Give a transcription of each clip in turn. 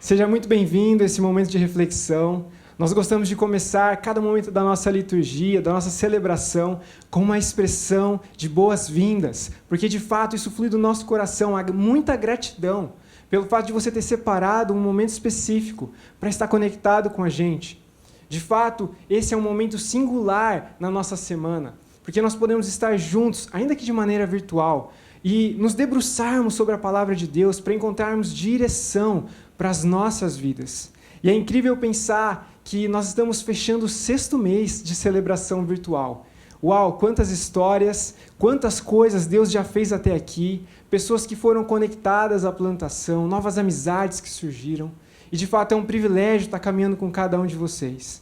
Seja muito bem-vindo a esse momento de reflexão. Nós gostamos de começar cada momento da nossa liturgia, da nossa celebração, com uma expressão de boas-vindas, porque de fato isso flui do nosso coração. Há muita gratidão pelo fato de você ter separado um momento específico para estar conectado com a gente. De fato, esse é um momento singular na nossa semana, porque nós podemos estar juntos, ainda que de maneira virtual, e nos debruçarmos sobre a palavra de Deus para encontrarmos direção para as nossas vidas. E é incrível pensar que nós estamos fechando o 6º mês de celebração virtual. Uau, quantas histórias, quantas coisas Deus já fez até aqui, pessoas que foram conectadas à plantação, novas amizades que surgiram. E de fato é um privilégio estar caminhando com cada um de vocês.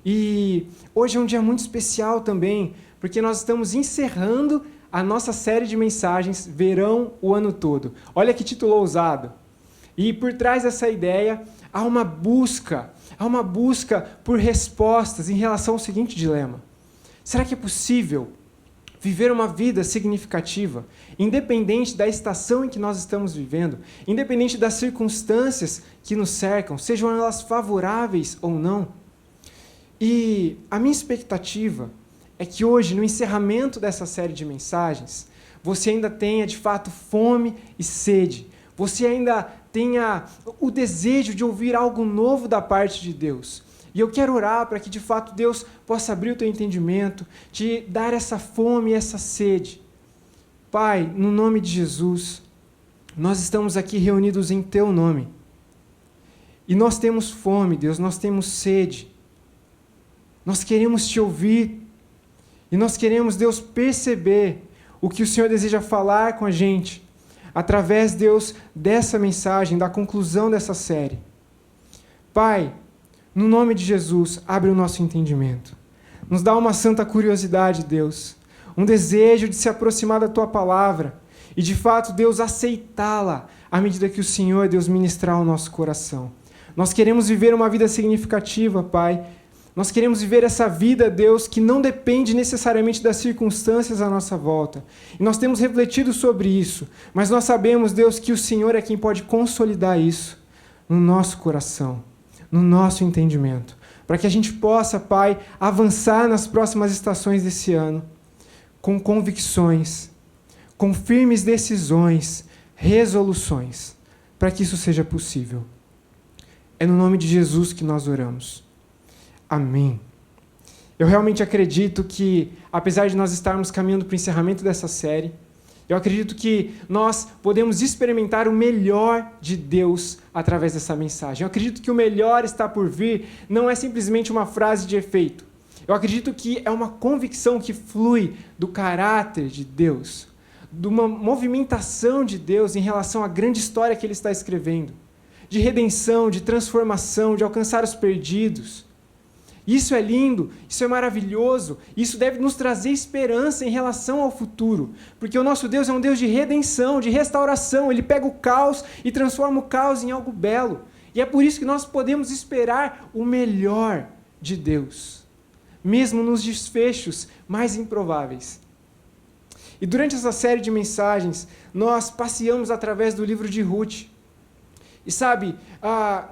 E hoje é um dia muito especial também, porque nós estamos encerrando a nossa série de mensagens Verão o Ano Todo. Olha que título ousado. E por trás dessa ideia há uma busca por respostas em relação ao seguinte dilema. Será que é possível viver uma vida significativa, independente da estação em que nós estamos vivendo, independente das circunstâncias que nos cercam, sejam elas favoráveis ou não? E a minha expectativa é que hoje, no encerramento dessa série de mensagens, você ainda tenha, de fato, fome e sede. Você ainda tenha o desejo de ouvir algo novo da parte de Deus. E eu quero orar para que, de fato, Deus possa abrir o teu entendimento, te dar essa fome e essa sede. Pai, no nome de Jesus, nós estamos aqui reunidos em teu nome. E nós temos fome, Deus, nós temos sede. Nós queremos te ouvir. E nós queremos, Deus, perceber o que o Senhor deseja falar com a gente, através, Deus, dessa mensagem, da conclusão dessa série. Pai, no nome de Jesus, abre o nosso entendimento. Nos dá uma santa curiosidade, Deus, um desejo de se aproximar da Tua palavra e, de fato, Deus, aceitá-la à medida que o Senhor, Deus, ministrar o nosso coração. Nós queremos viver uma vida significativa, Pai. Nós queremos viver essa vida, Deus, que não depende necessariamente das circunstâncias à nossa volta. E nós temos refletido sobre isso, mas nós sabemos, Deus, que o Senhor é quem pode consolidar isso no nosso coração, no nosso entendimento, para que a gente possa, Pai, avançar nas próximas estações desse ano com convicções, com firmes decisões, resoluções, para que isso seja possível. É no nome de Jesus que nós oramos. Amém. Eu realmente acredito que, apesar de nós estarmos caminhando para o encerramento dessa série, eu acredito que nós podemos experimentar o melhor de Deus através dessa mensagem. Eu acredito que o melhor está por vir não é simplesmente uma frase de efeito. Eu acredito que é uma convicção que flui do caráter de Deus, de uma movimentação de Deus em relação à grande história que Ele está escrevendo, de redenção, de transformação, de alcançar os perdidos. Isso é lindo, isso é maravilhoso, isso deve nos trazer esperança em relação ao futuro, porque o nosso Deus é um Deus de redenção, de restauração. Ele pega o caos e transforma o caos em algo belo, e é por isso que nós podemos esperar o melhor de Deus, mesmo nos desfechos mais improváveis. E durante essa série de mensagens, nós passeamos através do livro de Ruth. E sabe,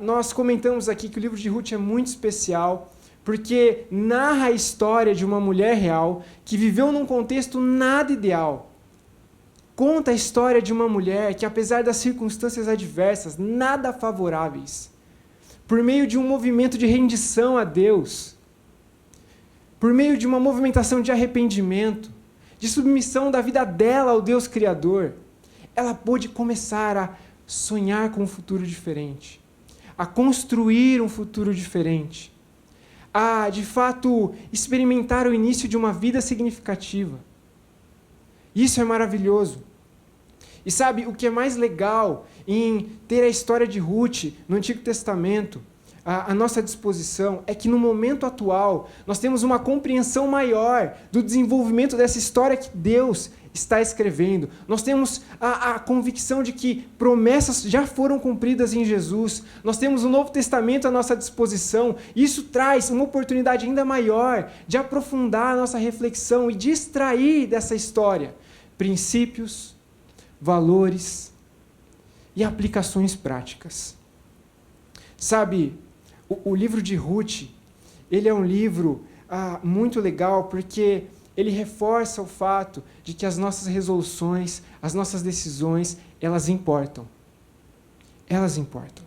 nós comentamos aqui que o livro de Ruth é muito especial, porque narra a história de uma mulher real que viveu num contexto nada ideal. Conta a história de uma mulher que, apesar das circunstâncias adversas, nada favoráveis, por meio de um movimento de rendição a Deus, por meio de uma movimentação de arrependimento, de submissão da vida dela ao Deus Criador, ela pôde começar a sonhar com um futuro diferente, a construir um futuro diferente, a, de fato, experimentar o início de uma vida significativa. Isso é maravilhoso. E sabe, o que é mais legal em ter a história de Ruth no Antigo Testamento à nossa disposição é que no momento atual nós temos uma compreensão maior do desenvolvimento dessa história que Deus está escrevendo. Nós temos a convicção de que promessas já foram cumpridas em Jesus. Nós temos o Novo Testamento à nossa disposição. Isso traz uma oportunidade ainda maior de aprofundar a nossa reflexão e de extrair dessa história princípios, valores e aplicações práticas. Sabe, o livro de Ruth, ele é um livro muito legal porque ele reforça o fato de que as nossas resoluções, as nossas decisões, elas importam. Elas importam.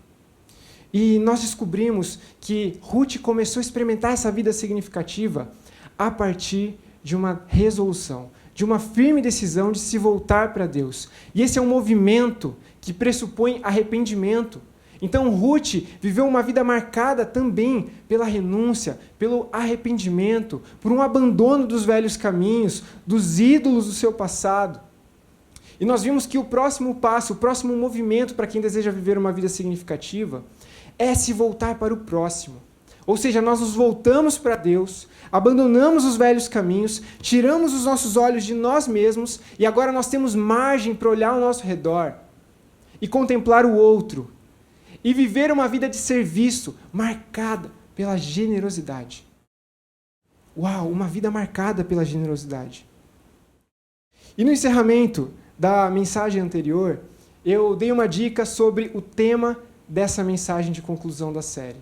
E nós descobrimos que Ruth começou a experimentar essa vida significativa a partir de uma resolução, de uma firme decisão de se voltar para Deus. E esse é um movimento que pressupõe arrependimento. Então, Ruth viveu uma vida marcada também pela renúncia, pelo arrependimento, por um abandono dos velhos caminhos, dos ídolos do seu passado. E nós vimos que o próximo passo, o próximo movimento para quem deseja viver uma vida significativa é se voltar para o próximo. Ou seja, nós nos voltamos para Deus, abandonamos os velhos caminhos, tiramos os nossos olhos de nós mesmos e agora nós temos margem para olhar ao nosso redor e contemplar o outro e viver uma vida de serviço marcada pela generosidade. Uau, uma vida marcada pela generosidade. E no encerramento da mensagem anterior, eu dei uma dica sobre o tema dessa mensagem de conclusão da série.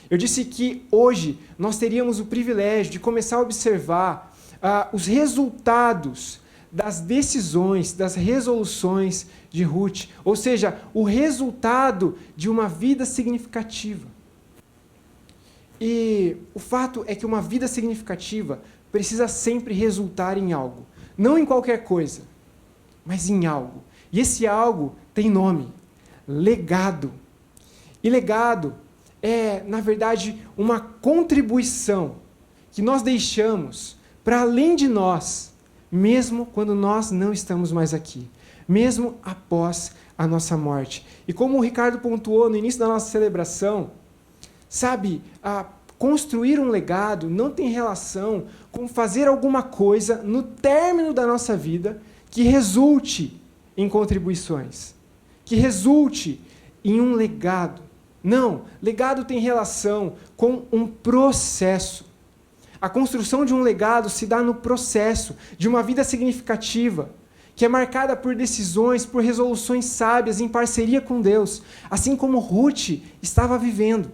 Eu disse que hoje nós teríamos o privilégio de começar a observar os resultados das decisões, das resoluções de Ruth, ou seja, o resultado de uma vida significativa. E o fato é que uma vida significativa precisa sempre resultar em algo, não em qualquer coisa, mas em algo. E esse algo tem nome: legado. E legado é, na verdade, uma contribuição que nós deixamos para além de nós, mesmo quando nós não estamos mais aqui, mesmo após a nossa morte. E como o Ricardo pontuou no início da nossa celebração, sabe, construir um legado não tem relação com fazer alguma coisa no término da nossa vida que resulte em contribuições, que resulte em um legado. Não, legado tem relação com um processo. A construção de um legado se dá no processo de uma vida significativa, que é marcada por decisões, por resoluções sábias em parceria com Deus, assim como Ruth estava vivendo.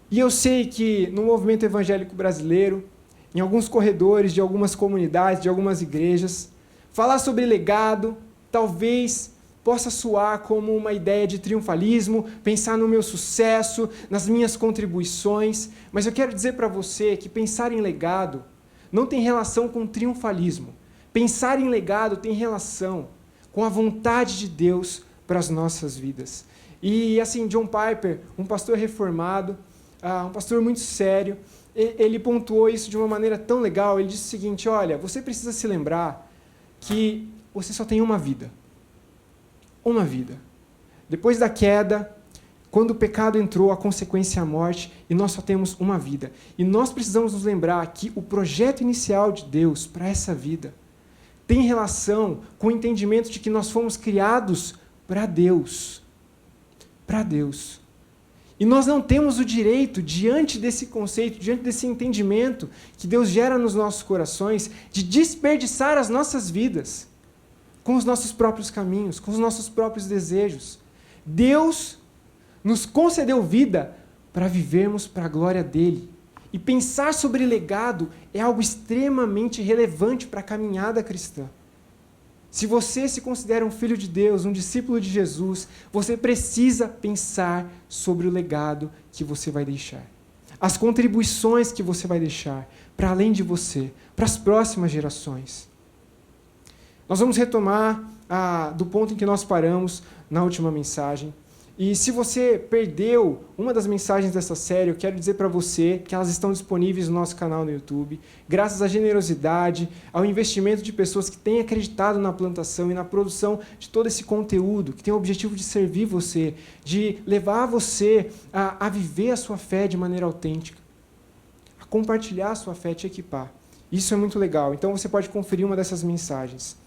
E eu sei que no movimento evangélico brasileiro, em alguns corredores de algumas comunidades, de algumas igrejas, falar sobre legado talvez possa soar como uma ideia de triunfalismo, pensar no meu sucesso, nas minhas contribuições, mas eu quero dizer para você que pensar em legado não tem relação com triunfalismo. Pensar em legado tem relação com a vontade de Deus para as nossas vidas. E assim, John Piper, um pastor reformado, um pastor muito sério, ele pontuou isso de uma maneira tão legal. Ele disse o seguinte: olha, você precisa se lembrar que você só tem uma vida. Uma vida. Depois da queda, quando o pecado entrou, a consequência é a morte, e nós só temos uma vida. E nós precisamos nos lembrar que o projeto inicial de Deus para essa vida tem relação com o entendimento de que nós fomos criados para Deus. Para Deus. E nós não temos o direito, diante desse conceito, diante desse entendimento que Deus gera nos nossos corações, de desperdiçar as nossas vidas com os nossos próprios caminhos, com os nossos próprios desejos. Deus nos concedeu vida para vivermos para a glória dele. E pensar sobre legado é algo extremamente relevante para a caminhada cristã. Se você se considera um filho de Deus, um discípulo de Jesus, você precisa pensar sobre o legado que você vai deixar. As contribuições que você vai deixar para além de você, para as próximas gerações. Nós vamos retomar do ponto em que nós paramos na última mensagem. E se você perdeu uma das mensagens dessa série, eu quero dizer para você que elas estão disponíveis no nosso canal no YouTube, graças à generosidade, ao investimento de pessoas que têm acreditado na plantação e na produção de todo esse conteúdo, que tem o objetivo de servir você, de levar você a viver a sua fé de maneira autêntica, a compartilhar a sua fé, te equipar. Isso é muito legal, então você pode conferir uma dessas mensagens.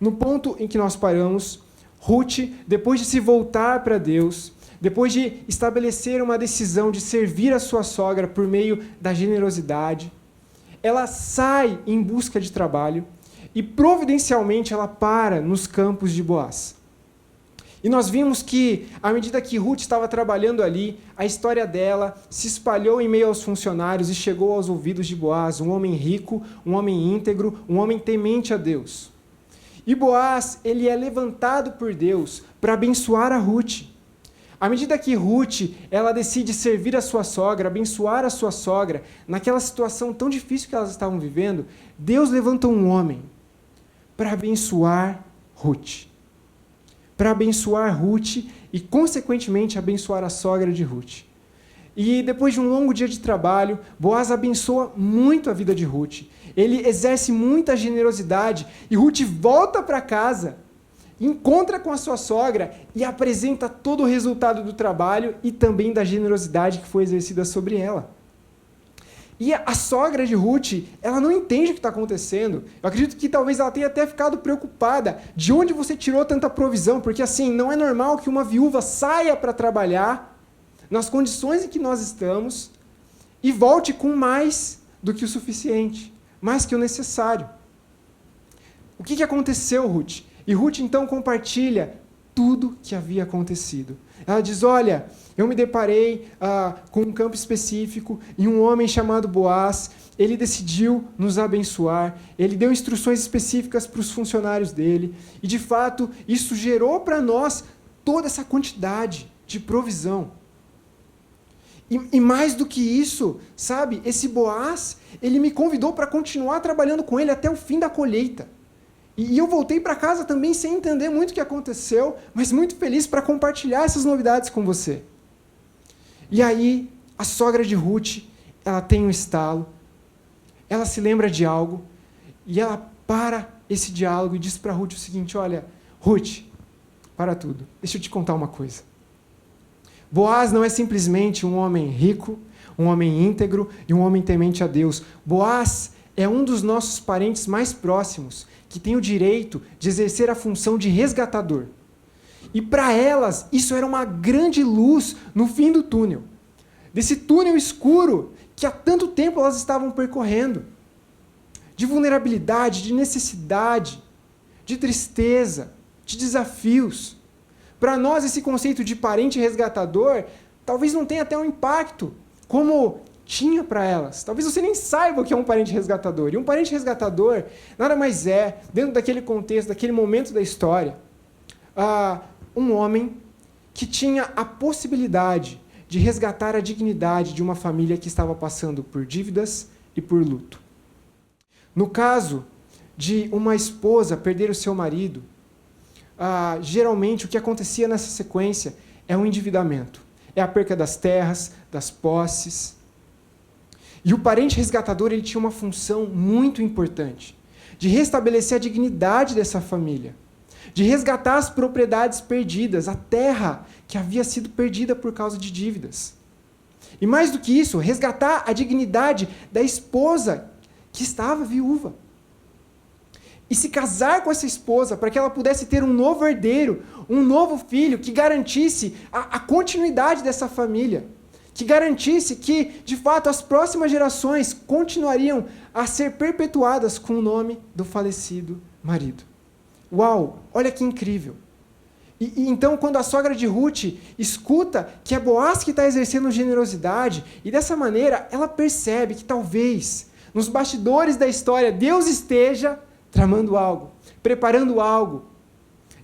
No ponto em que nós paramos, Ruth, depois de se voltar para Deus, depois de estabelecer uma decisão de servir a sua sogra por meio da generosidade, ela sai em busca de trabalho e providencialmente ela para nos campos de Boaz. E nós vimos que, à medida que Ruth estava trabalhando ali, a história dela se espalhou em meio aos funcionários e chegou aos ouvidos de Boaz, um homem rico, um homem íntegro, um homem temente a Deus. E Boaz, ele é levantado por Deus para abençoar a Ruth. À medida que Ruth, ela decide servir a sua sogra, abençoar a sua sogra, naquela situação tão difícil que elas estavam vivendo, Deus levanta um homem para abençoar Ruth. Para abençoar Ruth e, consequentemente, abençoar a sogra de Ruth. E depois de um longo dia de trabalho, Boaz abençoa muito a vida de Ruth. Ele exerce muita generosidade e Ruth volta para casa, encontra com a sua sogra e apresenta todo o resultado do trabalho e também da generosidade que foi exercida sobre ela. E a sogra de Ruth, ela não entende o que está acontecendo. Eu acredito que talvez ela tenha até ficado preocupada. De onde você tirou tanta provisão? Porque assim, não é normal que uma viúva saia para trabalhar nas condições em que nós estamos e volte com mais do que o suficiente, mais que o necessário. O que aconteceu, Ruth? E Ruth então compartilha tudo que havia acontecido. Ela diz, olha, eu me deparei com um campo específico e um homem chamado Boaz, ele decidiu nos abençoar, ele deu instruções específicas para os funcionários dele, e de fato isso gerou para nós toda essa quantidade de provisão. E mais do que isso, sabe, esse Boaz, ele me convidou para continuar trabalhando com ele até o fim da colheita. E eu voltei para casa também sem entender muito o que aconteceu, mas muito feliz para compartilhar essas novidades com você. E aí, a sogra de Ruth, ela tem um estalo, ela se lembra de algo, e ela para esse diálogo e diz para Ruth o seguinte, olha, Ruth, para tudo, deixa eu te contar uma coisa. Boaz não é simplesmente um homem rico, um homem íntegro e um homem temente a Deus. Boaz é um dos nossos parentes mais próximos, que tem o direito de exercer a função de resgatador. E para elas, isso era uma grande luz no fim do túnel. Desse túnel escuro que há tanto tempo elas estavam percorrendo. De vulnerabilidade, de necessidade, de tristeza, de desafios. Para nós, esse conceito de parente resgatador talvez não tenha até um impacto como tinha para elas. Talvez você nem saiba o que é um parente resgatador. E um parente resgatador nada mais é, dentro daquele contexto, daquele momento da história, um homem que tinha a possibilidade de resgatar a dignidade de uma família que estava passando por dívidas e por luto. No caso de uma esposa perder o seu marido, geralmente o que acontecia nessa sequência é um endividamento. É a perca das terras, das posses. E o parente resgatador ele tinha uma função muito importante, de restabelecer a dignidade dessa família, de resgatar as propriedades perdidas, a terra que havia sido perdida por causa de dívidas. E mais do que isso, resgatar a dignidade da esposa que estava viúva. E se casar com essa esposa para que ela pudesse ter um novo herdeiro, um novo filho que garantisse a continuidade dessa família. Que garantisse que, de fato, as próximas gerações continuariam a ser perpetuadas com o nome do falecido marido. Uau, olha que incrível. E então, quando a sogra de Ruth escuta que é Boaz que está exercendo generosidade, e dessa maneira ela percebe que talvez, nos bastidores da história, Deus esteja tramando algo, preparando algo.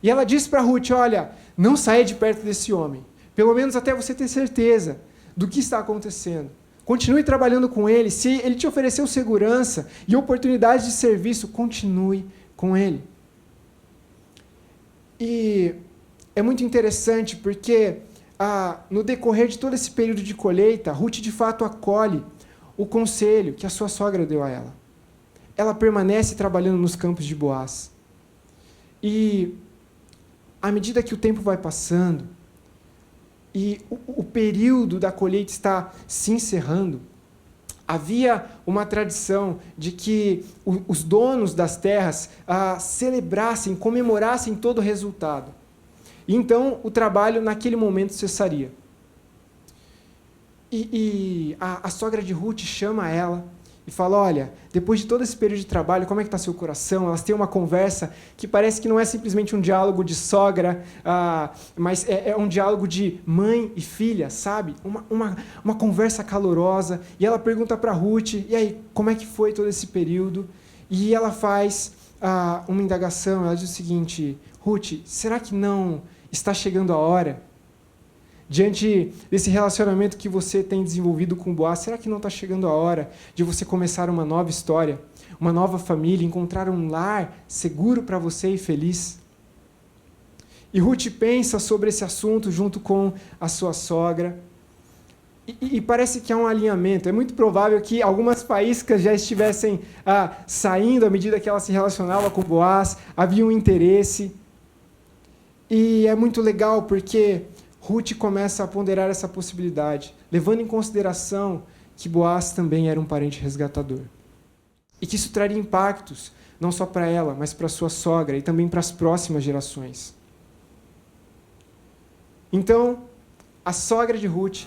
E ela diz para Ruth, olha, não saia de perto desse homem, pelo menos até você ter certeza do que está acontecendo. Continue trabalhando com ele. Se ele te ofereceu segurança e oportunidade de serviço, continue com ele. E é muito interessante porque no decorrer de todo esse período de colheita, Ruth de fato acolhe o conselho que a sua sogra deu a ela. Ela permanece trabalhando nos campos de Boaz. E à medida que o tempo vai passando, e o período da colheita está se encerrando, havia uma tradição de que os donos das terras celebrassem, comemorassem todo o resultado. E então o trabalho naquele momento cessaria. E a sogra de Ruth chama ela e fala, olha, depois de todo esse período de trabalho, como é que está seu coração? Elas têm uma conversa que parece que não é simplesmente um diálogo de sogra, mas é um diálogo de mãe e filha, sabe? Uma conversa calorosa. E ela pergunta para Ruth, e aí, como é que foi todo esse período? E ela faz uma indagação, ela diz o seguinte, Ruth, será que não está chegando a hora? Diante desse relacionamento que você tem desenvolvido com Boaz, será que não está chegando a hora de você começar uma nova história, uma nova família, encontrar um lar seguro para você e feliz? E Ruth pensa sobre esse assunto junto com a sua sogra, e parece que há um alinhamento. É muito provável que algumas faíscas já estivessem saindo à medida que ela se relacionava com Boaz, havia um interesse, e é muito legal porque Ruth começa a ponderar essa possibilidade, levando em consideração que Boaz também era um parente resgatador. E que isso traria impactos, não só para ela, mas para sua sogra e também para as próximas gerações. Então, a sogra de Ruth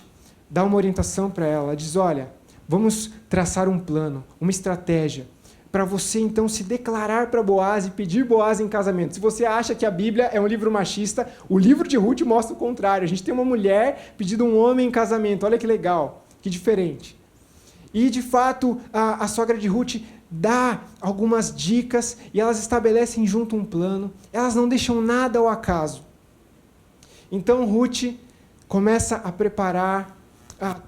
dá uma orientação para ela, diz, olha, vamos traçar um plano, uma estratégia, para você, então, se declarar para Boaz e pedir Boaz em casamento. Se você acha que a Bíblia é um livro machista, o livro de Ruth mostra o contrário. A gente tem uma mulher pedindo um homem em casamento. Olha que legal, que diferente. E, de fato, a sogra de Ruth dá algumas dicas e elas estabelecem junto um plano. Elas não deixam nada ao acaso. Então, Ruth começa a preparar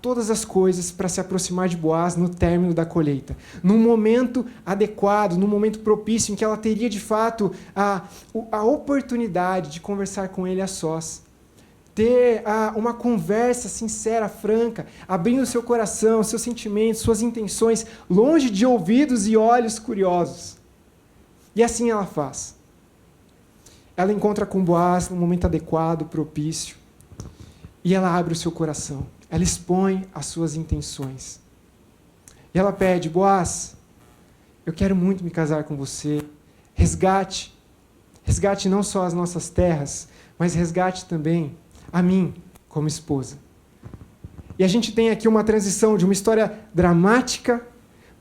todas as coisas para se aproximar de Boaz no término da colheita. Num momento adequado, num momento propício, em que ela teria, de fato, a oportunidade de conversar com ele a sós. Ter uma conversa sincera, franca, abrindo seu coração, seus sentimentos, suas intenções, longe de ouvidos e olhos curiosos. E assim ela faz. Ela encontra com Boaz no momento adequado, propício, e ela abre o seu coração. Ela expõe as suas intenções. E ela pede, Boaz, eu quero muito me casar com você. Resgate não só as nossas terras, mas resgate também a mim como esposa. E a gente tem aqui uma transição de uma história dramática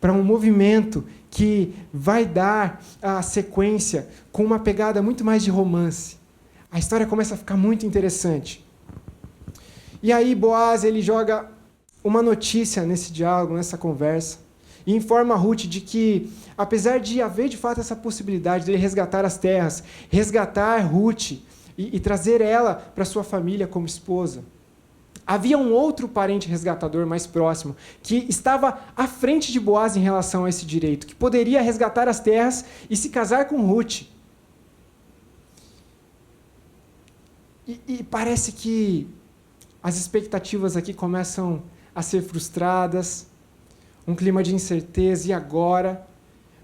para um movimento que vai dar a sequência com uma pegada muito mais de romance. A história começa a ficar muito interessante. E aí Boaz, ele joga uma notícia nesse diálogo, nessa conversa, e informa a Ruth de que, apesar de haver de fato essa possibilidade de ele resgatar as terras, resgatar Ruth e trazer ela para sua família como esposa, havia um outro parente resgatador mais próximo, que estava à frente de Boaz em relação a esse direito, que poderia resgatar as terras e se casar com Ruth. E parece que as expectativas aqui começam a ser frustradas, um clima de incerteza, e agora?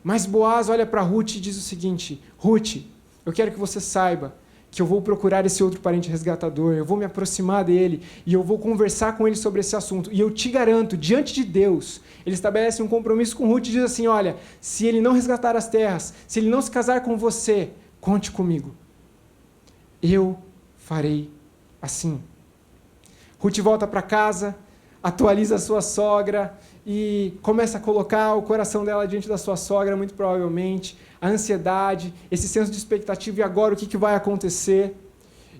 Mas Boaz olha para Ruth e diz o seguinte, Ruth, eu quero que você saiba que eu vou procurar esse outro parente resgatador, eu vou me aproximar dele e eu vou conversar com ele sobre esse assunto. E eu te garanto, diante de Deus, ele estabelece um compromisso com Ruth e diz assim, olha, se ele não resgatar as terras, se ele não se casar com você, conte comigo. Eu farei assim. Ruth volta para casa, atualiza a sua sogra e começa a colocar o coração dela diante da sua sogra, muito provavelmente, a ansiedade, esse senso de expectativa, e agora o que vai acontecer?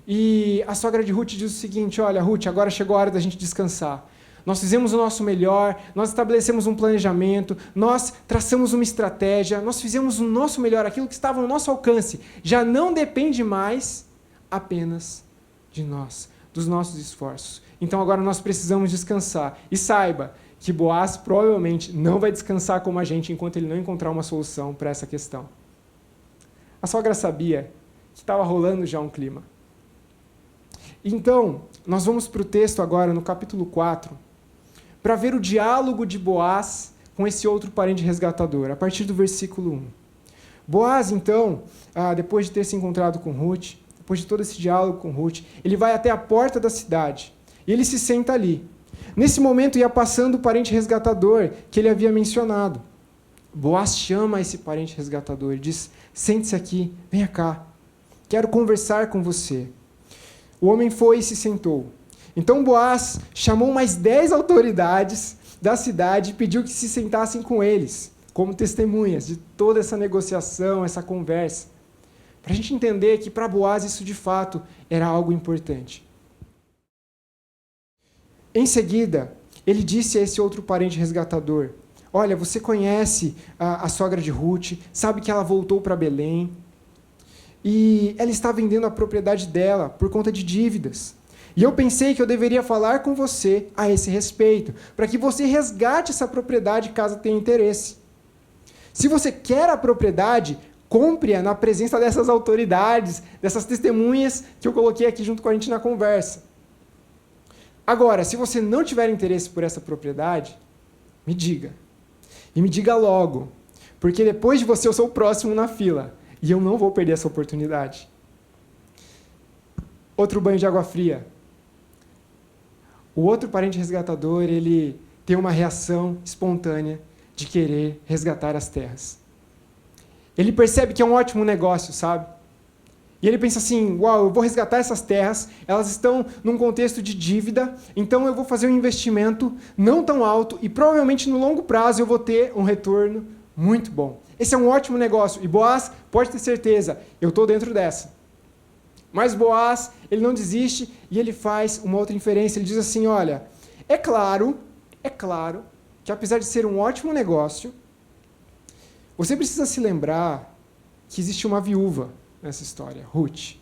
E a sogra de Ruth diz o seguinte, olha, Ruth, agora chegou a hora da gente descansar. Nós fizemos o nosso melhor, nós estabelecemos um planejamento, nós traçamos uma estratégia, nós fizemos o nosso melhor, aquilo que estava no nosso alcance. Já não depende mais apenas de nós, dos nossos esforços. Então agora nós precisamos descansar. E saiba que Boaz provavelmente não vai descansar como a gente enquanto ele não encontrar uma solução para essa questão. A sogra sabia que estava rolando já um clima. Então, nós vamos para o texto agora, no capítulo 4, para ver o diálogo de Boaz com esse outro parente resgatador, a partir do versículo 1. Boaz, então, depois de ter se encontrado com Ruth, depois de todo esse diálogo com Ruth, ele vai até a porta da cidade. E ele se senta ali. Nesse momento ia passando o parente resgatador que ele havia mencionado. Boaz chama esse parente resgatador e diz, sente-se aqui, venha cá, quero conversar com você. O homem foi e se sentou. Então Boaz chamou mais 10 autoridades da cidade e pediu que se sentassem com eles, como testemunhas de toda essa negociação, essa conversa. Para a gente entender que para Boaz isso de fato era algo importante. Em seguida, ele disse a esse outro parente resgatador: olha, você conhece a sogra de Ruth, sabe que ela voltou para Belém e ela está vendendo a propriedade dela por conta de dívidas. E eu pensei que eu deveria falar com você a esse respeito, para que você resgate essa propriedade caso tenha interesse. Se você quer a propriedade, compre-a na presença dessas autoridades, dessas testemunhas que eu coloquei aqui junto com a gente na conversa. Agora, se você não tiver interesse por essa propriedade, me diga. E me diga logo, porque depois de você eu sou o próximo na fila, e eu não vou perder essa oportunidade. Outro banho de água fria. O outro parente resgatador, ele tem uma reação espontânea de querer resgatar as terras. Ele percebe que é um ótimo negócio, sabe? E ele pensa assim, uau, eu vou resgatar essas terras, elas estão num contexto de dívida, então eu vou fazer um investimento não tão alto e provavelmente no longo prazo eu vou ter um retorno muito bom. Esse é um ótimo negócio. E Boaz, pode ter certeza, eu estou dentro dessa. Mas Boaz, ele não desiste e ele faz uma outra inferência. Ele diz assim, olha, é claro que apesar de ser um ótimo negócio, você precisa se lembrar que existe uma viúva nessa história, Ruth.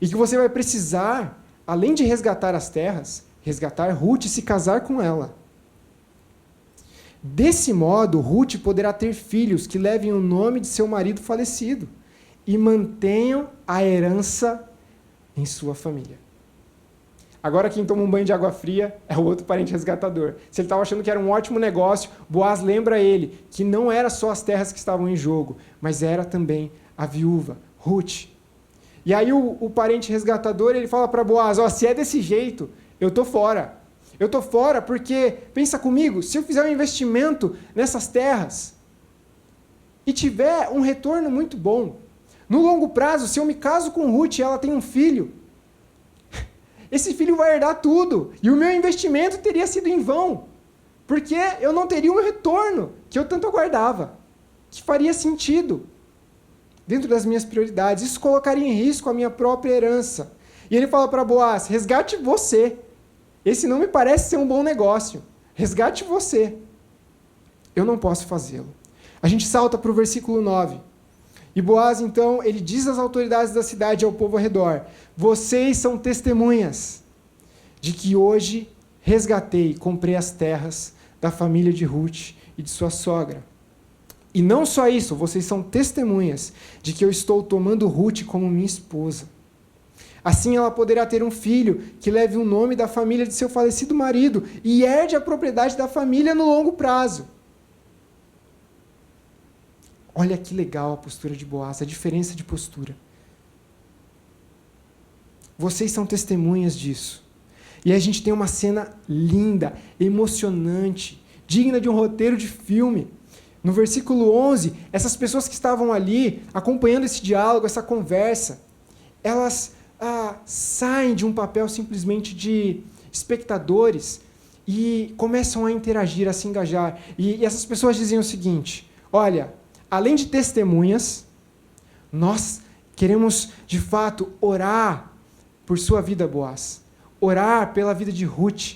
E que você vai precisar, além de resgatar as terras, resgatar Ruth e se casar com ela. Desse modo, Ruth poderá ter filhos que levem o nome de seu marido falecido e mantenham a herança em sua família. Agora quem toma um banho de água fria é o outro parente resgatador. Se ele estava achando que era um ótimo negócio, Boaz lembra ele que não era só as terras que estavam em jogo, mas era também a viúva, Ruth. E aí o parente resgatador, ele fala para Boaz, se é desse jeito, eu estou fora. Eu estou fora porque, pensa comigo, se eu fizer um investimento nessas terras e tiver um retorno muito bom, no longo prazo, se eu me caso com Ruth e ela tem um filho, esse filho vai herdar tudo. E o meu investimento teria sido em vão. Porque eu não teria um retorno que eu tanto aguardava. Que faria sentido dentro das minhas prioridades. Isso colocaria em risco a minha própria herança. E ele fala para Boaz, resgate você. Esse não me parece ser um bom negócio. Resgate você. Eu não posso fazê-lo. A gente salta para o versículo 9. E Boaz, então, ele diz às autoridades da cidade e ao povo ao redor, vocês são testemunhas de que hoje resgatei, comprei as terras da família de Ruth e de sua sogra. E não só isso, vocês são testemunhas de que eu estou tomando Ruth como minha esposa. Assim ela poderá ter um filho que leve o nome da família de seu falecido marido e herde a propriedade da família no longo prazo. Olha que legal a postura de Boaz, a diferença de postura. Vocês são testemunhas disso. E a gente tem uma cena linda, emocionante, digna de um roteiro de filme. No versículo 11, essas pessoas que estavam ali, acompanhando esse diálogo, essa conversa, elas saem de um papel simplesmente de espectadores e começam a interagir, a se engajar. E essas pessoas dizem o seguinte, olha, além de testemunhas, nós queremos, de fato, orar por sua vida, Boaz. Orar pela vida de Ruth.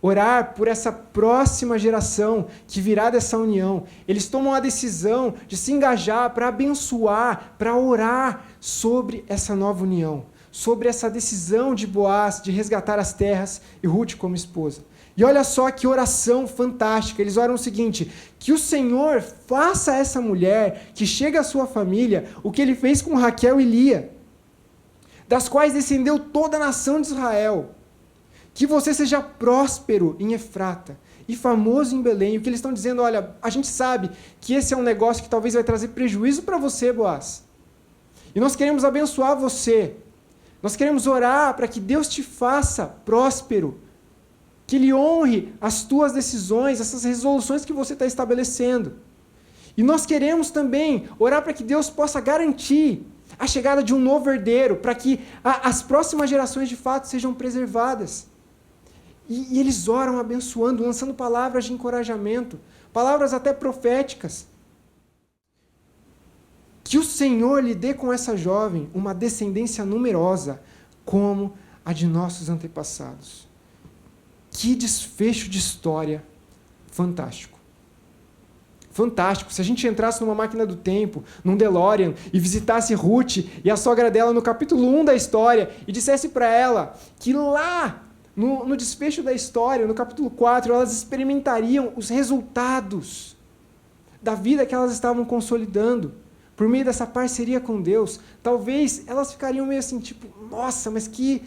Orar por essa próxima geração que virá dessa união. Eles tomam a decisão de se engajar para abençoar, para orar sobre essa nova união. Sobre essa decisão de Boaz de resgatar as terras e Ruth como esposa. E olha só que oração fantástica. Eles oram o seguinte, que o Senhor faça a essa mulher que chega à sua família o que ele fez com Raquel e Lia, das quais descendeu toda a nação de Israel. Que você seja próspero em Efrata e famoso em Belém. E o que eles estão dizendo, olha, a gente sabe que esse é um negócio que talvez vai trazer prejuízo para você, Boaz. E nós queremos abençoar você. Nós queremos orar para que Deus te faça próspero, que Ele honre as tuas decisões, essas resoluções que você está estabelecendo. E nós queremos também orar para que Deus possa garantir a chegada de um novo herdeiro, para que as próximas gerações de fato sejam preservadas. E eles oram abençoando, lançando palavras de encorajamento, palavras até proféticas. Que o Senhor lhe dê com essa jovem uma descendência numerosa, como a de nossos antepassados. Que desfecho de história fantástico. Fantástico. Se a gente entrasse numa máquina do tempo, num DeLorean, e visitasse Ruth e a sogra dela no capítulo 1 da história, e dissesse para ela que lá, no desfecho da história, no capítulo 4, elas experimentariam os resultados da vida que elas estavam consolidando, por meio dessa parceria com Deus, talvez elas ficariam meio assim, tipo, nossa, mas que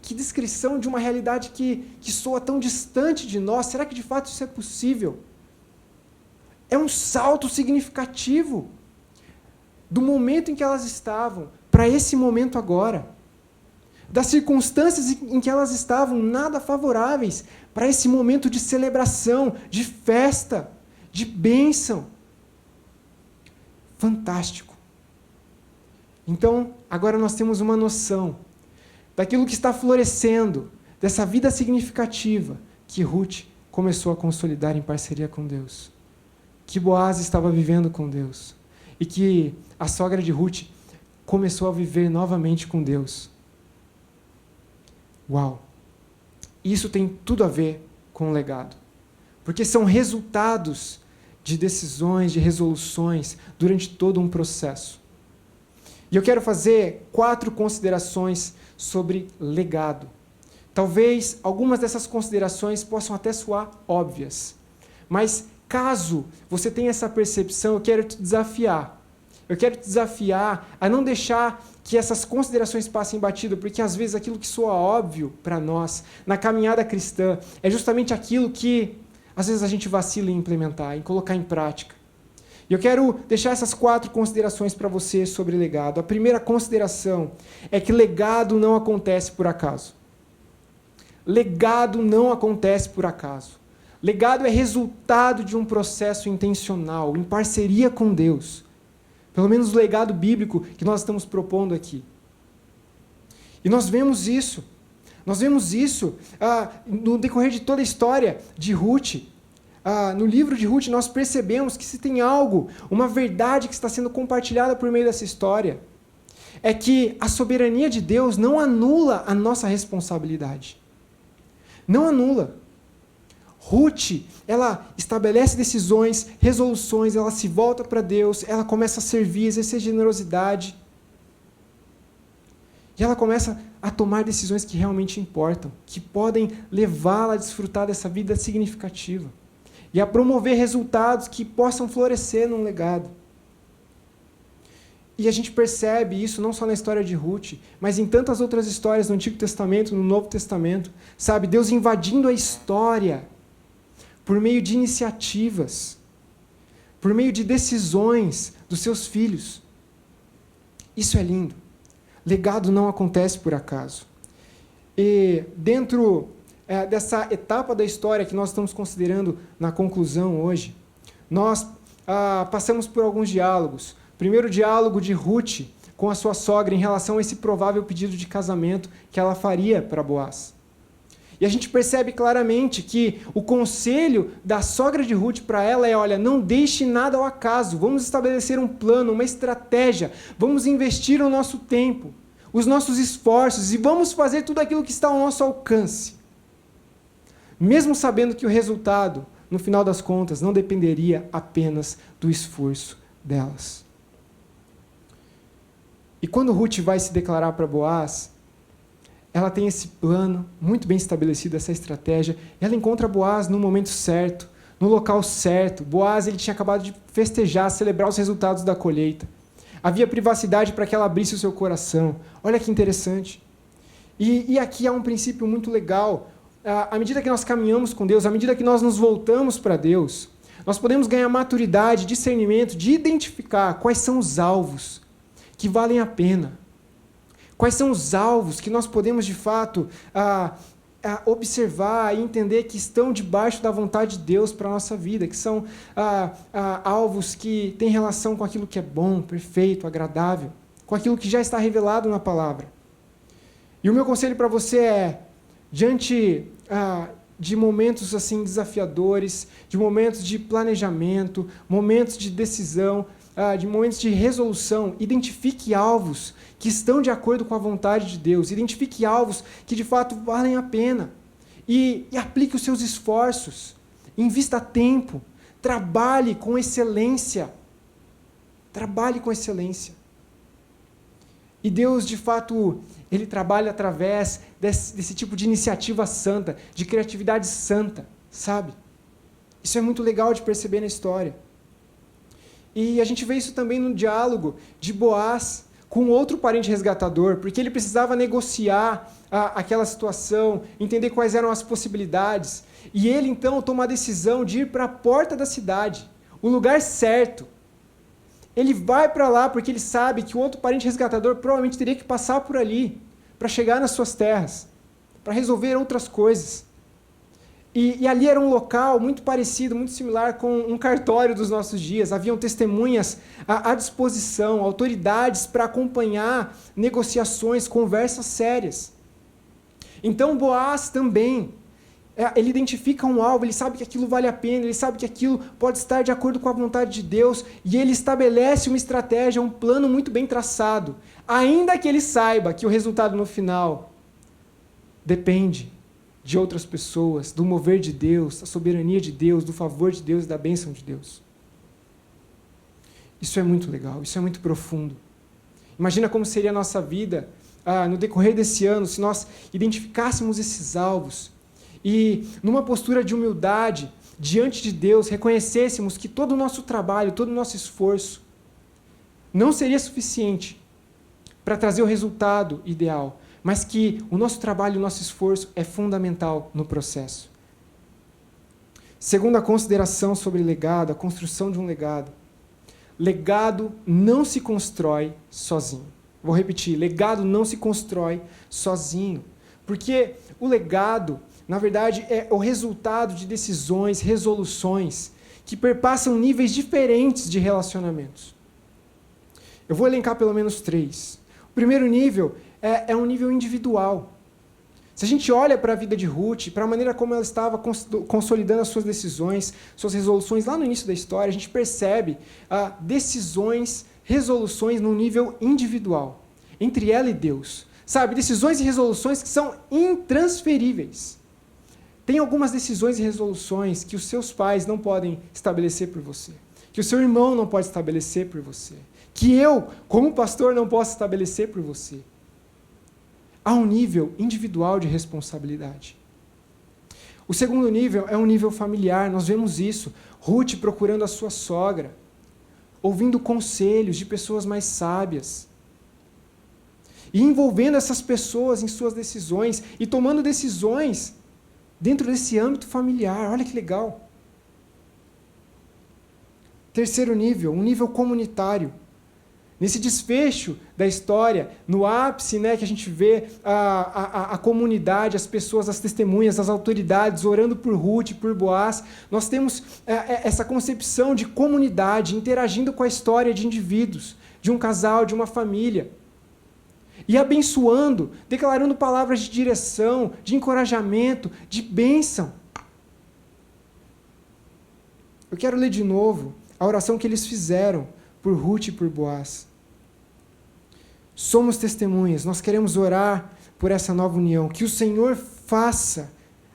descrição de uma realidade que soa tão distante de nós, será que de fato isso é possível? É um salto significativo do momento em que elas estavam para esse momento agora. Das circunstâncias em que elas estavam nada favoráveis para esse momento de celebração, de festa, de bênção. Fantástico. Então, agora nós temos uma noção daquilo que está florescendo, dessa vida significativa que Ruth começou a consolidar em parceria com Deus. Que Boaz estava vivendo com Deus. E que a sogra de Ruth começou a viver novamente com Deus. Uau! Isso tem tudo a ver com o legado. Porque são resultados de decisões, de resoluções, durante todo um processo. E eu quero fazer 4 considerações sobre legado. Talvez algumas dessas considerações possam até soar óbvias, mas caso você tenha essa percepção, eu quero te desafiar. Eu quero te desafiar a não deixar que essas considerações passem batido, porque às vezes aquilo que soa óbvio para nós, na caminhada cristã, é justamente aquilo que às vezes a gente vacila em implementar, em colocar em prática. E eu quero deixar essas 4 considerações para você sobre legado. A primeira consideração é que legado não acontece por acaso. Legado não acontece por acaso. Legado é resultado de um processo intencional, em parceria com Deus. Pelo menos o legado bíblico que nós estamos propondo aqui. E nós vemos isso. Nós vemos isso no decorrer de toda a história de Ruth. No livro de Ruth, nós percebemos que se tem algo, uma verdade que está sendo compartilhada por meio dessa história, é que a soberania de Deus não anula a nossa responsabilidade. Não anula. Ruth, ela estabelece decisões, resoluções, ela se volta para Deus, ela começa a servir, exercer generosidade. E ela começa a tomar decisões que realmente importam, que podem levá-la a desfrutar dessa vida significativa. E a promover resultados que possam florescer num legado. E a gente percebe isso não só na história de Ruth, mas em tantas outras histórias no Antigo Testamento, no Novo Testamento. Sabe, Deus invadindo a história por meio de iniciativas, por meio de decisões dos seus filhos. Isso é lindo. Legado não acontece por acaso. E dentro dessa etapa da história que nós estamos considerando na conclusão hoje, nós passamos por alguns diálogos. O primeiro diálogo de Ruth com a sua sogra em relação a esse provável pedido de casamento que ela faria para Boaz. E a gente percebe claramente que o conselho da sogra de Ruth para ela é, olha, não deixe nada ao acaso, vamos estabelecer um plano, uma estratégia, vamos investir o nosso tempo, os nossos esforços e vamos fazer tudo aquilo que está ao nosso alcance. Mesmo sabendo que o resultado, no final das contas, não dependeria apenas do esforço delas. E quando Ruth vai se declarar para Boaz, ela tem esse plano muito bem estabelecido, essa estratégia. Ela encontra Boaz no momento certo, no local certo. Boaz, ele tinha acabado de festejar, celebrar os resultados da colheita. Havia privacidade para que ela abrisse o seu coração. Olha que interessante. E aqui há um princípio muito legal. À medida que nós caminhamos com Deus, à medida que nós nos voltamos para Deus, nós podemos ganhar maturidade, discernimento, de identificar quais são os alvos que valem a pena. Quais são os alvos que nós podemos, de fato, observar e entender que estão debaixo da vontade de Deus para a nossa vida, que são alvos que têm relação com aquilo que é bom, perfeito, agradável, com aquilo que já está revelado na palavra. E o meu conselho para você é, diante de momentos assim desafiadores, de momentos de planejamento, momentos de decisão, de momentos de resolução. Identifique alvos que estão de acordo com a vontade de Deus. Identifique alvos que de fato valem a pena. E aplique os seus esforços. Invista tempo. Trabalhe com excelência. Trabalhe com excelência. E Deus, de fato, Ele trabalha através desse tipo de iniciativa santa, de criatividade santa, sabe? Isso é muito legal de perceber na história. E a gente vê isso também no diálogo de Boaz com outro parente resgatador, porque ele precisava negociar aquela situação, entender quais eram as possibilidades. E ele, então, toma a decisão de ir para a porta da cidade, o lugar certo. Ele vai para lá porque ele sabe que o outro parente resgatador provavelmente teria que passar por ali para chegar nas suas terras, para resolver outras coisas. E ali era um local muito parecido, muito similar com um cartório dos nossos dias. Haviam testemunhas à disposição, autoridades para acompanhar negociações, conversas sérias. Então Boaz também, ele identifica um alvo, ele sabe que aquilo vale a pena, ele sabe que aquilo pode estar de acordo com a vontade de Deus, e ele estabelece uma estratégia, um plano muito bem traçado, ainda que ele saiba que o resultado no final depende de outras pessoas, do mover de Deus, da soberania de Deus, do favor de Deus e da bênção de Deus. Isso é muito legal, isso é muito profundo. Imagina como seria a nossa vida no decorrer desse ano, se nós identificássemos esses alvos e, numa postura de humildade, diante de Deus, reconhecêssemos que todo o nosso trabalho, todo o nosso esforço não seria suficiente para trazer o resultado ideal, mas que o nosso trabalho, o nosso esforço é fundamental no processo. Segunda consideração sobre legado, a construção de um legado. Legado não se constrói sozinho. Vou repetir, legado não se constrói sozinho, porque o legado, na verdade, é o resultado de decisões, resoluções, que perpassam níveis diferentes de relacionamentos. Eu vou elencar pelo menos 3. O primeiro nível é um nível individual. Se a gente olha para a vida de Ruth, para a maneira como ela estava consolidando as suas decisões, suas resoluções lá no início da história, a gente percebe decisões, resoluções no nível individual, entre ela e Deus. Sabe, decisões e resoluções que são intransferíveis. Tem algumas decisões e resoluções que os seus pais não podem estabelecer por você, que o seu irmão não pode estabelecer por você, que eu, como pastor, não posso estabelecer por você. Há um nível individual de responsabilidade. O segundo nível é um nível familiar, nós vemos isso. Ruth procurando a sua sogra, ouvindo conselhos de pessoas mais sábias, e envolvendo essas pessoas em suas decisões, e tomando decisões dentro desse âmbito familiar. Olha que legal. Terceiro nível, um nível comunitário. Nesse desfecho da história, no ápice, que a gente vê a comunidade, as pessoas, as testemunhas, as autoridades orando por Ruth, por Boaz, nós temos essa concepção de comunidade interagindo com a história de indivíduos, de um casal, de uma família, e abençoando, declarando palavras de direção, de encorajamento, de bênção. Eu quero ler de novo a oração que eles fizeram por Ruth e por Boaz. Somos testemunhas, nós queremos orar por essa nova união, que o Senhor faça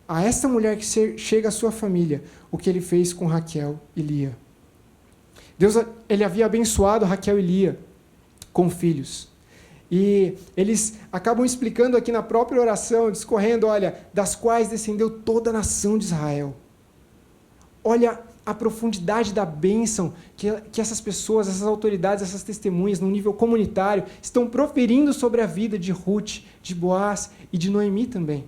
a essa mulher que chega à sua família o que Ele fez com Raquel e Lia. Deus, Ele havia abençoado Raquel e Lia com filhos. E eles acabam explicando aqui na própria oração, discorrendo, olha, das quais descendeu toda a nação de Israel. Olha a profundidade da bênção que essas pessoas, essas autoridades, essas testemunhas, no nível comunitário, estão proferindo sobre a vida de Ruth, de Boaz e de Noemi também.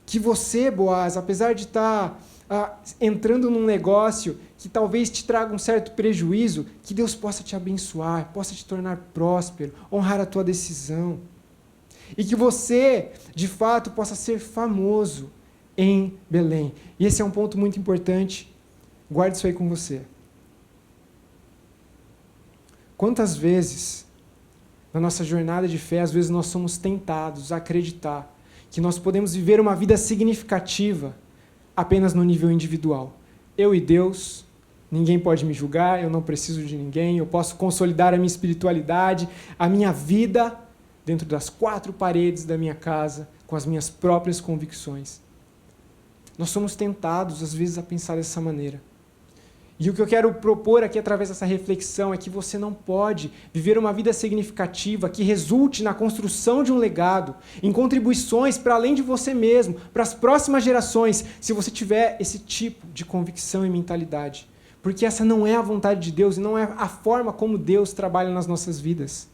Que você, Boaz, apesar de estar entrando num negócio que talvez te traga um certo prejuízo, que Deus possa te abençoar, possa te tornar próspero, honrar a tua decisão. E que você, de fato, possa ser famoso em Belém. E esse é um ponto muito importante. Guarde isso aí com você. Quantas vezes Na nossa jornada de fé, às vezes nós somos tentados a acreditar que nós podemos viver uma vida significativa apenas no nível individual. Eu e Deus, ninguém pode me julgar, eu não preciso de ninguém, eu posso consolidar a minha espiritualidade, a minha vida dentro das 4 paredes da minha casa, com as minhas próprias convicções. Nós somos tentados, às vezes, a pensar dessa maneira. E o que eu quero propor aqui, através dessa reflexão, é que você não pode viver uma vida significativa que resulte na construção de um legado, em contribuições para além de você mesmo, para as próximas gerações, se você tiver esse tipo de convicção e mentalidade. Porque essa não é a vontade de Deus e não é a forma como Deus trabalha nas nossas vidas.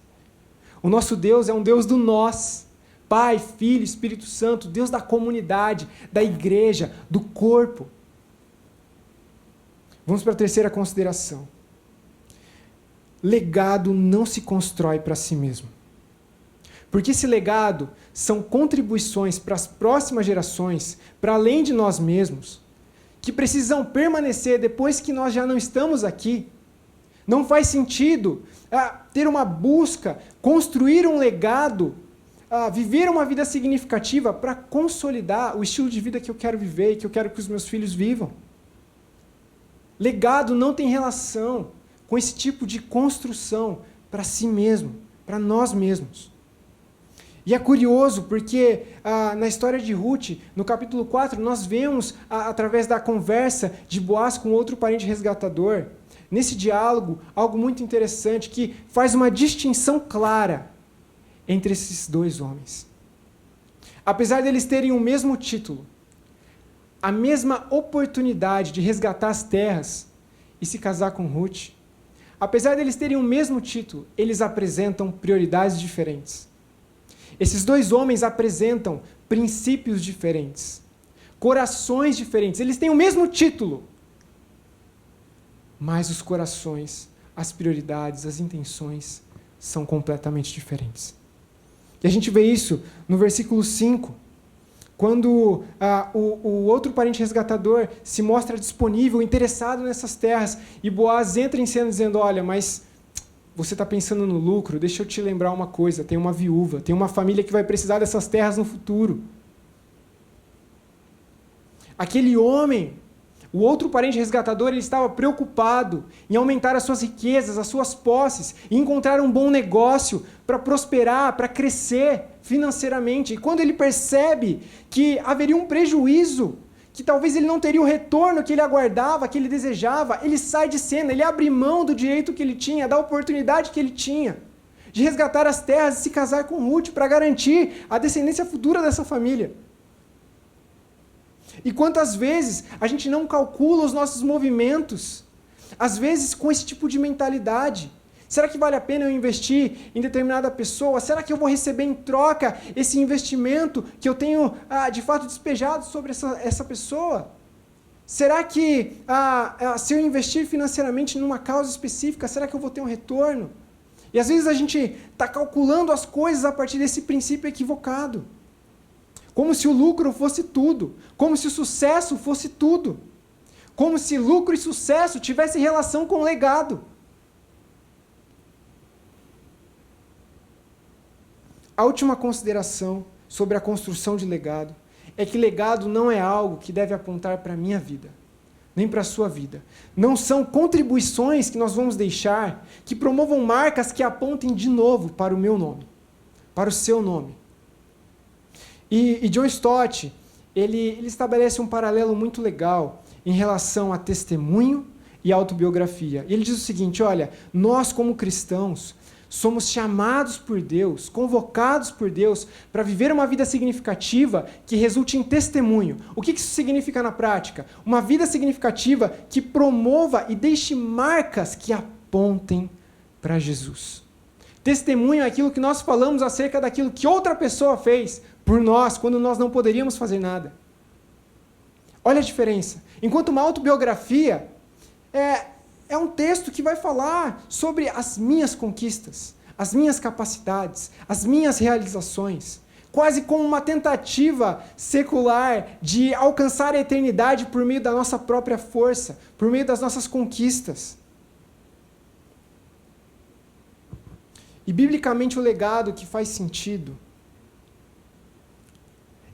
O nosso Deus é um Deus do nós. Pai, Filho, Espírito Santo, Deus da comunidade, da igreja, do corpo. Vamos para a terceira consideração. Legado não se constrói para si mesmo. Porque esse legado são contribuições para as próximas gerações, para além de nós mesmos, que precisam permanecer depois que nós já não estamos aqui. Não faz sentido ter uma busca, construir um legado, viver uma vida significativa para consolidar o estilo de vida que eu quero viver e que eu quero que os meus filhos vivam. Legado não tem relação com esse tipo de construção para si mesmo, para nós mesmos. E é curioso porque na história de Ruth, no capítulo 4, nós vemos, através da conversa de Boaz com outro parente resgatador, nesse diálogo, algo muito interessante que faz uma distinção clara entre esses 2 homens. Apesar deles terem o mesmo título, a mesma oportunidade de resgatar as terras e se casar com Ruth, apesar deles terem o mesmo título, eles apresentam prioridades diferentes. Esses 2 homens apresentam princípios diferentes, corações diferentes. Eles têm o mesmo título, mas os corações, as prioridades, as intenções são completamente diferentes. E a gente vê isso no versículo 5, quando o outro parente resgatador se mostra disponível, interessado nessas terras, e Boaz entra em cena dizendo, olha, mas você está pensando no lucro, deixa eu te lembrar uma coisa, tem uma viúva, tem uma família que vai precisar dessas terras no futuro. Aquele homem, o outro parente resgatador, ele estava preocupado em aumentar as suas riquezas, as suas posses, e encontrar um bom negócio para prosperar, para crescer financeiramente. E quando ele percebe que haveria um prejuízo, que talvez ele não teria o retorno que ele aguardava, que ele desejava, ele sai de cena, ele abre mão do direito que ele tinha, da oportunidade que ele tinha, de resgatar as terras e se casar com Ruth para garantir a descendência futura dessa família. E quantas vezes a gente não calcula os nossos movimentos, às vezes com esse tipo de mentalidade. Será que vale a pena eu investir em determinada pessoa? Será que eu vou receber em troca esse investimento que eu tenho, de fato, despejado sobre essa pessoa? Será que, se eu investir financeiramente numa causa específica, será que eu vou ter um retorno? E às vezes a gente está calculando as coisas a partir desse princípio equivocado. Como se o lucro fosse tudo. Como se o sucesso fosse tudo. Como se lucro e sucesso tivessem relação com o legado. A última consideração sobre a construção de legado é que legado não é algo que deve apontar para a minha vida, nem para a sua vida. Não são contribuições que nós vamos deixar que promovam marcas que apontem de novo para o meu nome, para o seu nome. E John Stott, ele estabelece um paralelo muito legal em relação a testemunho e autobiografia. E ele diz o seguinte, olha, nós como cristãos somos chamados por Deus, convocados por Deus para viver uma vida significativa que resulte em testemunho. O que isso significa na prática? Uma vida significativa que promova e deixe marcas que apontem para Jesus. Testemunho é aquilo que nós falamos acerca daquilo que outra pessoa fez por nós, quando nós não poderíamos fazer nada. Olha a diferença. Enquanto uma autobiografia é um texto que vai falar sobre as minhas conquistas, as minhas capacidades, as minhas realizações, quase como uma tentativa secular de alcançar a eternidade por meio da nossa própria força, por meio das nossas conquistas. E biblicamente o legado que faz sentido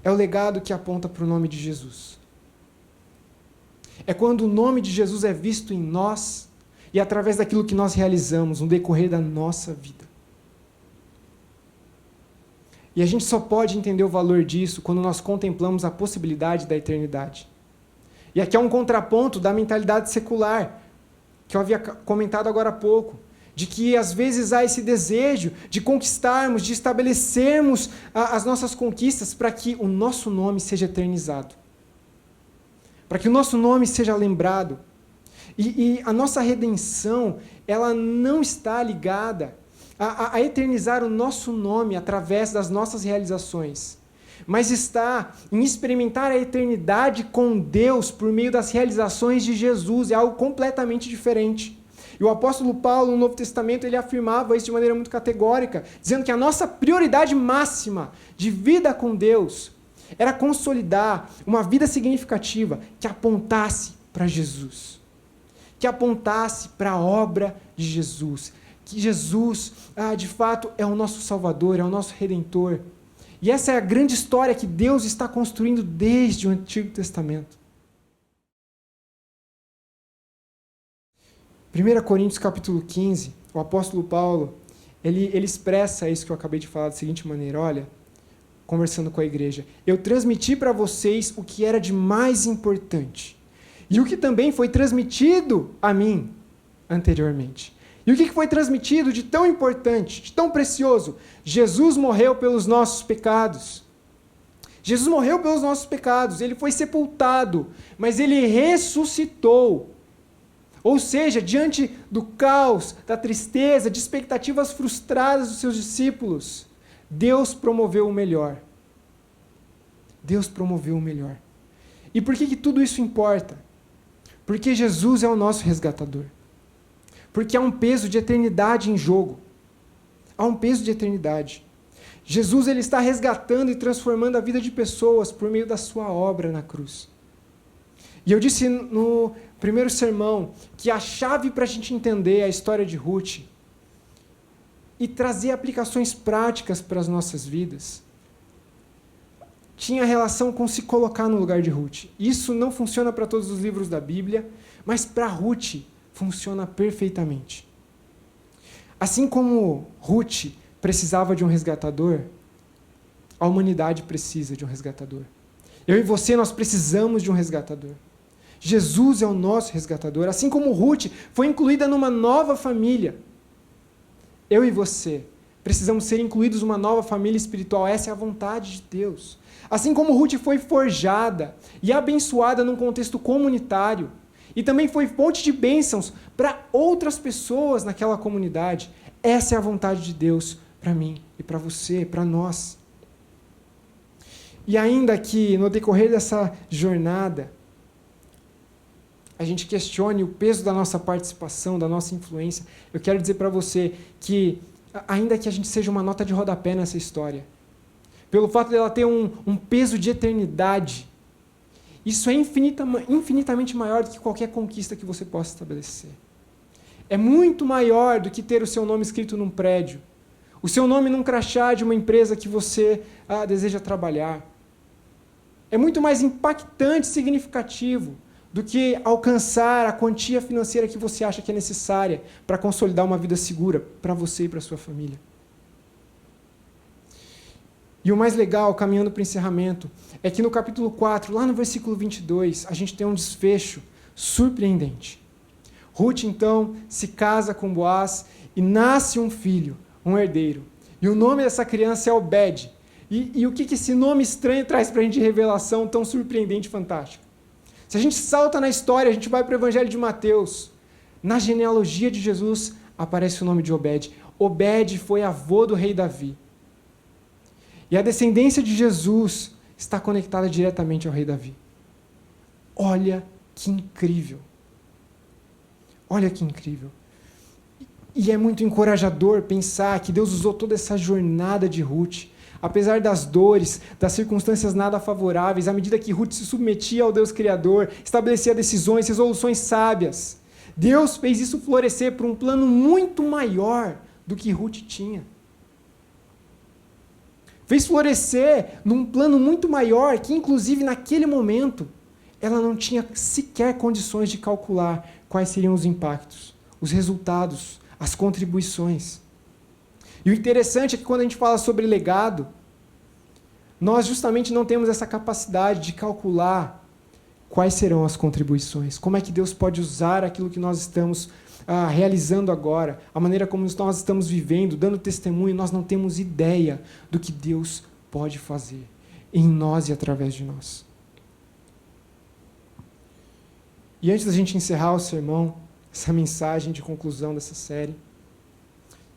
é o legado que aponta para o nome de Jesus. É quando o nome de Jesus é visto em nós e através daquilo que nós realizamos no decorrer da nossa vida. E a gente só pode entender o valor disso quando nós contemplamos a possibilidade da eternidade. E aqui é um contraponto da mentalidade secular, que eu havia comentado agora há pouco, de que às vezes há esse desejo de conquistarmos, de estabelecermos as nossas conquistas para que o nosso nome seja eternizado, para que o nosso nome seja lembrado. E a nossa redenção, ela não está ligada a eternizar o nosso nome através das nossas realizações, mas está em experimentar a eternidade com Deus por meio das realizações de Jesus. É algo completamente diferente. E o apóstolo Paulo, no Novo Testamento, ele afirmava isso de maneira muito categórica, dizendo que a nossa prioridade máxima de vida com Deus era consolidar uma vida significativa que apontasse para Jesus, que apontasse para a obra de Jesus, que Jesus, de fato, é o nosso Salvador, é o nosso Redentor. E essa é a grande história que Deus está construindo desde o Antigo Testamento. 1 Coríntios capítulo 15, o apóstolo Paulo, ele expressa isso que eu acabei de falar da seguinte maneira: olha, conversando com a igreja, eu transmiti para vocês o que era de mais importante, e o que também foi transmitido a mim anteriormente. E o que foi transmitido de tão importante, de tão precioso? Jesus morreu pelos nossos pecados. Jesus morreu pelos nossos pecados, ele foi sepultado, mas ele ressuscitou. Ou seja, diante do caos, da tristeza, de expectativas frustradas dos seus discípulos, Deus promoveu o melhor. Deus promoveu o melhor. E por que tudo isso importa? Porque Jesus é o nosso resgatador. Porque há um peso de eternidade em jogo. Há um peso de eternidade. Jesus, ele está resgatando e transformando a vida de pessoas por meio da sua obra na cruz. E eu disse no primeiro sermão que a chave para a gente entender a história de Ruth e trazer aplicações práticas para as nossas vidas tinha relação com se colocar no lugar de Ruth. Isso não funciona para todos os livros da Bíblia, mas para Ruth funciona perfeitamente. Assim como Ruth precisava de um resgatador, a humanidade precisa de um resgatador. Eu e você, nós precisamos de um resgatador. Jesus é o nosso resgatador. Assim como Ruth foi incluída numa nova família, eu e você precisamos ser incluídos numa nova família espiritual. Essa é a vontade de Deus. Assim como Ruth foi forjada e abençoada num contexto comunitário, e também foi fonte de bênçãos para outras pessoas naquela comunidade. Essa é a vontade de Deus para mim e para você, para nós. E ainda que no decorrer dessa jornada, a gente questione o peso da nossa participação, da nossa influência, eu quero dizer para você que, ainda que a gente seja uma nota de rodapé nessa história, pelo fato dela ter um peso de eternidade, isso é infinitamente maior do que qualquer conquista que você possa estabelecer. É muito maior do que ter o seu nome escrito num prédio, o seu nome num crachá de uma empresa que você deseja trabalhar. É muito mais impactante e significativo do que alcançar a quantia financeira que você acha que é necessária para consolidar uma vida segura para você e para a sua família. E o mais legal, caminhando para o encerramento, é que no capítulo 4, lá no versículo 22, a gente tem um desfecho surpreendente. Ruth, então, se casa com Boaz e nasce um filho, um herdeiro. E o nome dessa criança é Obed. E o que esse nome estranho traz para a gente de revelação tão surpreendente e fantástica? Se a gente salta na história, a gente vai para o Evangelho de Mateus. Na genealogia de Jesus aparece o nome de Obed. Obed foi avô do rei Davi. E a descendência de Jesus está conectada diretamente ao rei Davi. Olha que incrível. Olha que incrível. E é muito encorajador pensar que Deus usou toda essa jornada de Ruth, apesar das dores, das circunstâncias nada favoráveis, à medida que Ruth se submetia ao Deus Criador, estabelecia decisões, resoluções sábias. Deus fez isso florescer por um plano muito maior do que Ruth tinha. Fez florescer num plano muito maior, que inclusive naquele momento, ela não tinha sequer condições de calcular quais seriam os impactos, os resultados, as contribuições. E o interessante é que quando a gente fala sobre legado, nós justamente não temos essa capacidade de calcular quais serão as contribuições, como é que Deus pode usar aquilo que nós estamos realizando agora, a maneira como nós estamos vivendo, dando testemunho, nós não temos ideia do que Deus pode fazer em nós e através de nós. E antes da gente encerrar o sermão, essa mensagem de conclusão dessa série,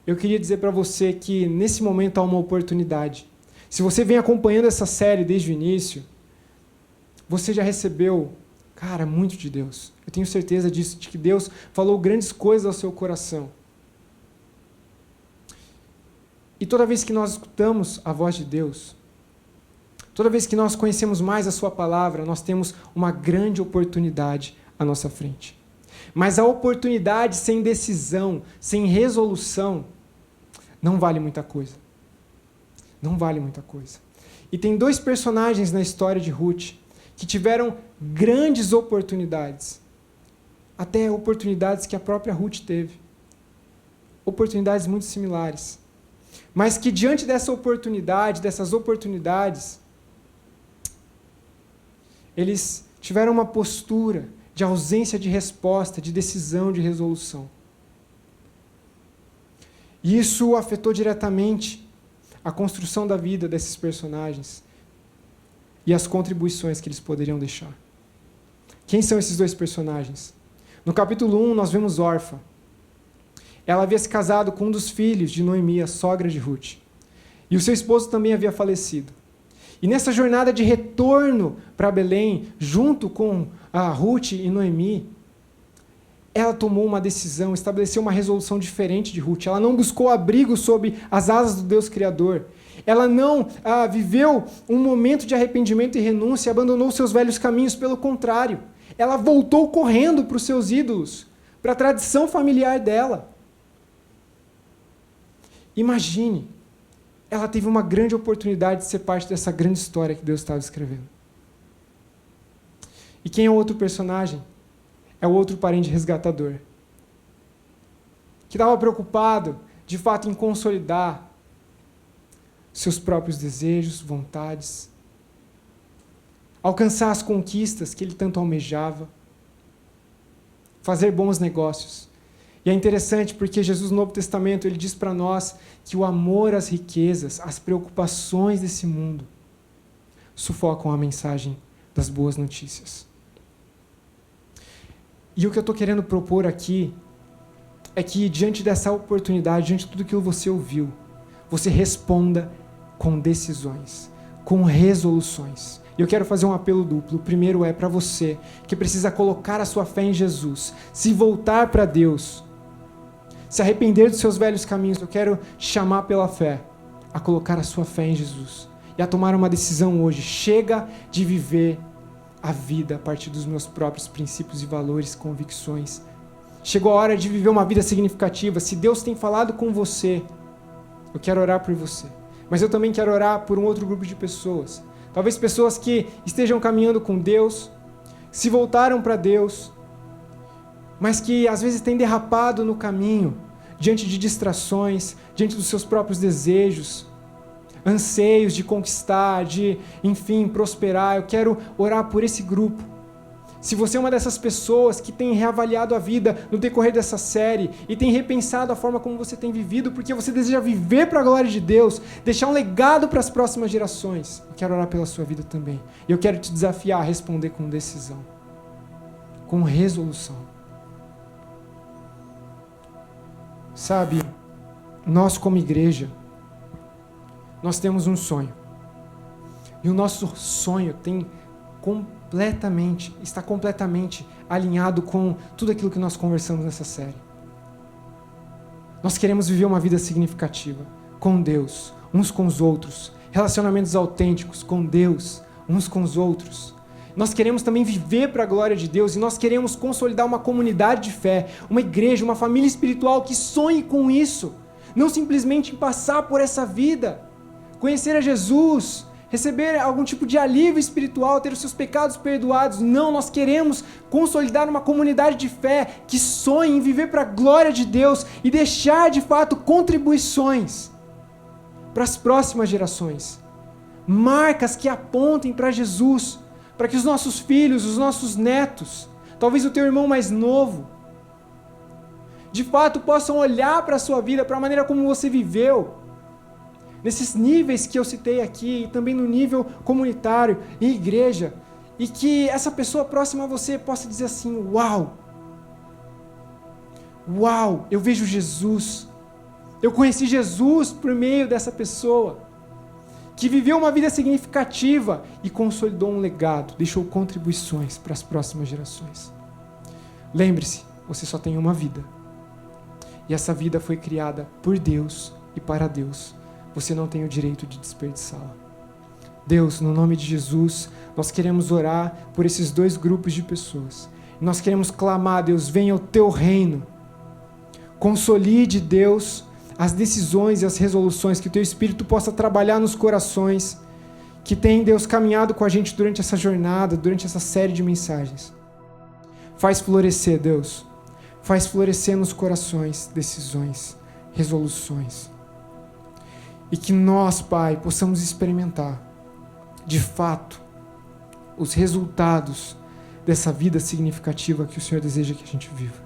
eu queria dizer para você que nesse momento há uma oportunidade. Se você vem acompanhando essa série desde o início, você já recebeu, muito de Deus. Eu tenho certeza disso, de que Deus falou grandes coisas ao seu coração. E toda vez que nós escutamos a voz de Deus, toda vez que nós conhecemos mais a sua palavra, nós temos uma grande oportunidade à nossa frente. Mas a oportunidade sem decisão, sem resolução, não vale muita coisa. Não vale muita coisa. E tem 2 personagens na história de Ruth que tiveram grandes oportunidades. Até oportunidades que a própria Ruth teve. Oportunidades muito similares. Mas que diante dessas oportunidades, eles tiveram uma postura de ausência de resposta, de decisão, de resolução. E isso afetou diretamente a construção da vida desses personagens e as contribuições que eles poderiam deixar. Quem são esses 2 personagens? No capítulo 1, nós vemos Orfa. Ela havia se casado com um dos filhos de Noemi, a sogra de Ruth. E o seu esposo também havia falecido. E nessa jornada de retorno para Belém, junto com a Ruth e Noemi, ela tomou uma decisão, estabeleceu uma resolução diferente de Ruth. Ela não buscou abrigo sob as asas do Deus Criador. Ela não viveu um momento de arrependimento e renúncia e abandonou seus velhos caminhos. Pelo contrário, ela voltou correndo para os seus ídolos, para a tradição familiar dela. Imagine, ela teve uma grande oportunidade de ser parte dessa grande história que Deus estava escrevendo. E quem é o outro personagem? É o outro parente resgatador, que estava preocupado, de fato, em consolidar seus próprios desejos, vontades, alcançar as conquistas que ele tanto almejava, fazer bons negócios. E é interessante porque Jesus no Novo Testamento ele diz para nós que o amor às riquezas, as preocupações desse mundo, sufocam a mensagem das boas notícias. E o que eu estou querendo propor aqui é que, diante dessa oportunidade, diante de tudo que você ouviu, você responda com decisões, com resoluções. E eu quero fazer um apelo duplo. O primeiro é para você, que precisa colocar a sua fé em Jesus, se voltar para Deus, se arrepender dos seus velhos caminhos. Eu quero te chamar pela fé a colocar a sua fé em Jesus e a tomar uma decisão hoje. Chega de viver a vida a partir dos meus próprios princípios e valores, convicções. Chegou a hora de viver uma vida significativa. Se Deus tem falado com você, eu quero orar por você. Mas eu também quero orar por um outro grupo de pessoas. Talvez pessoas que estejam caminhando com Deus, se voltaram para Deus, mas que às vezes têm derrapado no caminho, diante de distrações, diante dos seus próprios desejos, anseios de conquistar, de, enfim, prosperar. Eu quero orar por esse grupo. Se você é uma dessas pessoas que tem reavaliado a vida no decorrer dessa série e tem repensado a forma como você tem vivido, porque você deseja viver para a glória de Deus, deixar um legado para as próximas gerações, eu quero orar pela sua vida também. E eu quero te desafiar a responder com decisão, com resolução. Sabe, nós como igreja, nós temos um sonho. E o nosso sonho está completamente alinhado com tudo aquilo que nós conversamos nessa série. Nós queremos viver uma vida significativa com Deus, uns com os outros, relacionamentos autênticos com Deus, uns com os outros. Nós queremos também viver para a glória de Deus e nós queremos consolidar uma comunidade de fé, uma igreja, uma família espiritual que sonhe com isso. não simplesmente em passar por essa vida, conhecer a Jesus, receber algum tipo de alívio espiritual, ter os seus pecados perdoados. Não, nós queremos consolidar uma comunidade de fé que sonha em viver para a glória de Deus e deixar de fato contribuições para as próximas gerações. Marcas que apontem para Jesus, para que os nossos filhos, os nossos netos, talvez o teu irmão mais novo, de fato possam olhar para a sua vida, para a maneira como você viveu, nesses níveis que eu citei aqui, e também no nível comunitário, em igreja, e que essa pessoa próxima a você possa dizer assim: uau, eu vejo Jesus, eu conheci Jesus por meio dessa pessoa, que viveu uma vida significativa e consolidou um legado, deixou contribuições para as próximas gerações. Lembre-se, você só tem uma vida, e essa vida foi criada por Deus e para Deus. Você não tem o direito de desperdiçá-la. Deus, no nome de Jesus, nós queremos orar por esses dois grupos de pessoas. Nós queremos clamar: Deus, venha o teu reino. Consolide, Deus, as decisões e as resoluções, que o teu Espírito possa trabalhar nos corações, que tem, Deus, caminhado com a gente durante essa jornada, durante essa série de mensagens. Faz florescer, Deus. Faz florescer nos corações decisões, resoluções. E que nós, Pai, possamos experimentar, de fato, os resultados dessa vida significativa que o Senhor deseja que a gente viva.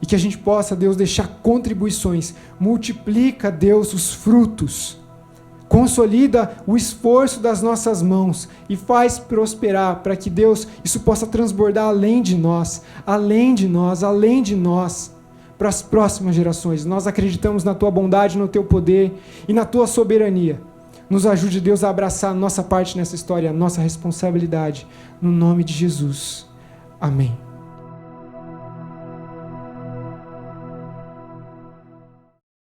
E que a gente possa, Deus, deixar contribuições. Multiplica, Deus, os frutos. Consolida o esforço das nossas mãos e faz prosperar para que, Deus, isso possa transbordar além de nós, para as próximas gerações. Nós acreditamos na tua bondade, no teu poder e na tua soberania. Nos ajude, Deus, a abraçar a nossa parte nessa história, a nossa responsabilidade. No nome de Jesus. Amém.